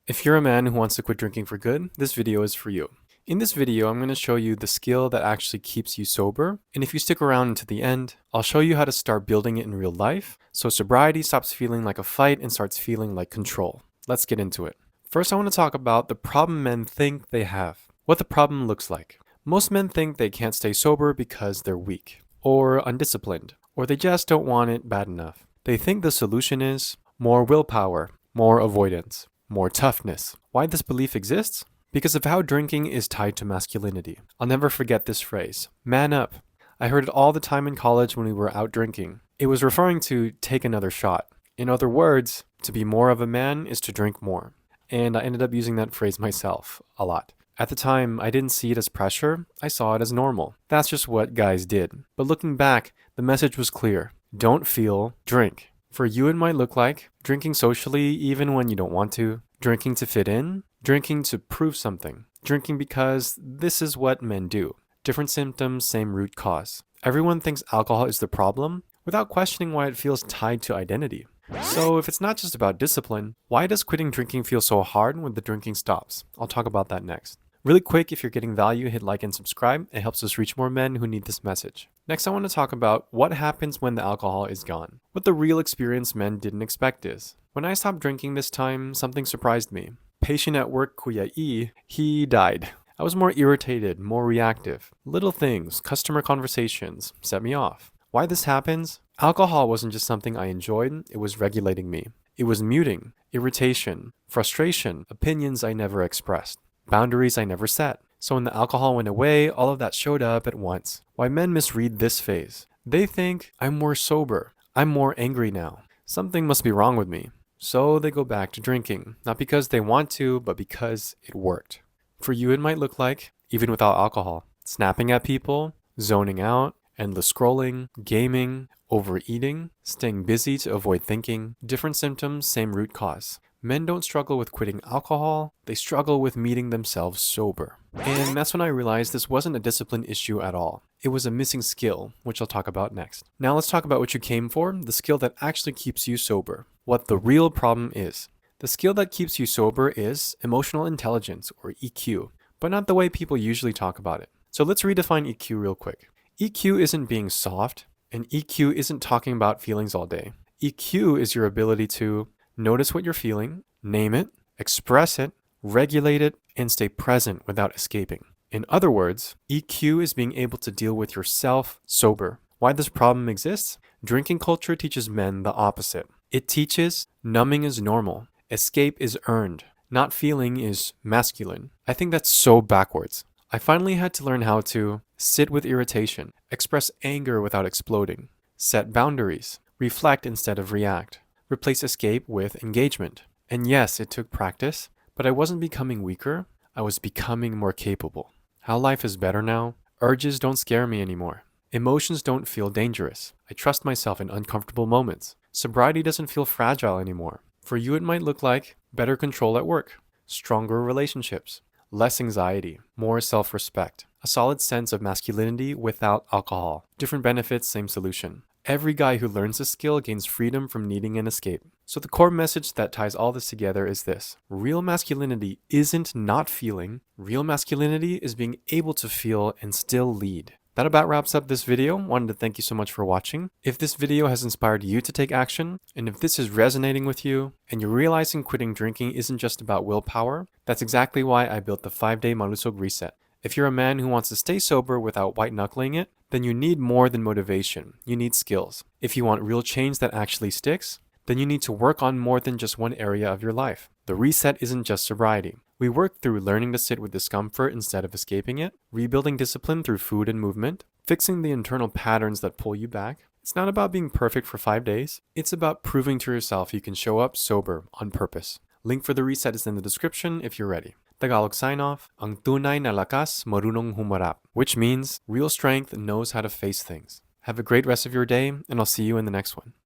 If you're a man who wants to quit drinking for good, this video is for you. In this video, I'm going to show you the skill that actually keeps you sober, and if you stick around until the end, I'll show you how to start building it in real life, so sobriety stops feeling like a fight and starts feeling like control. Let's get into it. First, I want to talk about the problem men think they have, what the problem looks like. Most men think they can't stay sober because they're weak, or undisciplined, or they just don't want it bad enough. They think the solution is more willpower, more avoidance, more toughness. Why this belief exists? Because of how drinking is tied to masculinity. I'll never forget this phrase, man up. I heard it all the time in college when we were out drinking. It was referring to take another shot. In other words, to be more of a man is to drink more. And I ended up using that phrase myself a lot. At the time, I didn't see it as pressure, I saw it as normal. That's just what guys did. But looking back, the message was clear. Don't feel, drink. For you, it might look like drinking socially even when you don't want to, drinking to fit in, drinking to prove something, drinking because this is what men do. Different symptoms, same root cause. Everyone thinks alcohol is the problem without questioning why it feels tied to identity. So if it's not just about discipline, why does quitting drinking feel so hard when the drinking stops? I'll talk about that next. Really quick, if you're getting value, hit like and subscribe. It helps us reach more men who need this message. Next, I want to talk about what happens when the alcohol is gone. What the real experience men didn't expect is. When I stopped drinking this time, something surprised me. Patient at work, Kuya E, he died. I was more irritated, more reactive. Little things, customer conversations, set me off. Why this happens? Alcohol wasn't just something I enjoyed, it was regulating me. It was muting, irritation, frustration, opinions I never expressed. Boundaries I never set. So when the alcohol went away, all of that showed up at once. Why men misread this phase. They think, I'm more sober. I'm more angry now. Something must be wrong with me. So they go back to drinking. Not because they want to, but because it worked. For you, it might look like, even without alcohol, snapping at people, zoning out, endless scrolling, gaming, overeating, staying busy to avoid thinking. Different symptoms, same root cause. Men don't struggle with quitting alcohol, they struggle with meeting themselves sober. And that's when I realized this wasn't a discipline issue at all. It was a missing skill, which I'll talk about next. Now let's talk about what you came for, the skill that actually keeps you sober. What the real problem is. The skill that keeps you sober is emotional intelligence, or EQ, but not the way people usually talk about it. So let's redefine EQ real quick. EQ isn't being soft, and EQ isn't talking about feelings all day. EQ is your ability to notice what you're feeling, name it, express it, regulate it, and stay present without escaping. In other words, EQ is being able to deal with yourself sober. Why this problem exists? Drinking culture teaches men the opposite. It teaches numbing is normal, escape is earned, not feeling is masculine. I think that's so backwards. I finally had to learn how to sit with irritation, express anger without exploding, set boundaries, reflect instead of react. Replace escape with engagement. And yes, it took practice, but I wasn't becoming weaker, I was becoming more capable. How life is better now? Urges don't scare me anymore. Emotions don't feel dangerous. I trust myself in uncomfortable moments. Sobriety doesn't feel fragile anymore. For you, it might look like better control at work, stronger relationships, less anxiety, more self-respect, a solid sense of masculinity without alcohol. Different benefits, same solution. Every guy who learns this skill gains freedom from needing an escape. So the core message that ties all this together is this. Real masculinity isn't not feeling. Real masculinity is being able to feel and still lead. That about wraps up this video. Wanted to thank you so much for watching. If this video has inspired you to take action, and if this is resonating with you, and you're realizing quitting drinking isn't just about willpower, that's exactly why I built the 5-day Malusog Reset. If you're a man who wants to stay sober without white-knuckling it, then you need more than motivation. You need skills. If you want real change that actually sticks, then you need to work on more than just one area of your life. The reset isn't just sobriety. We work through learning to sit with discomfort instead of escaping it, rebuilding discipline through food and movement, fixing the internal patterns that pull you back. It's not about being perfect for 5 days. It's about proving to yourself you can show up sober on purpose. Link for the reset is in the description if you're ready. Tagalog sign-off, ang tunay na lakas marunong humarap, which means real strength knows how to face things. Have a great rest of your day, and I'll see you in the next one.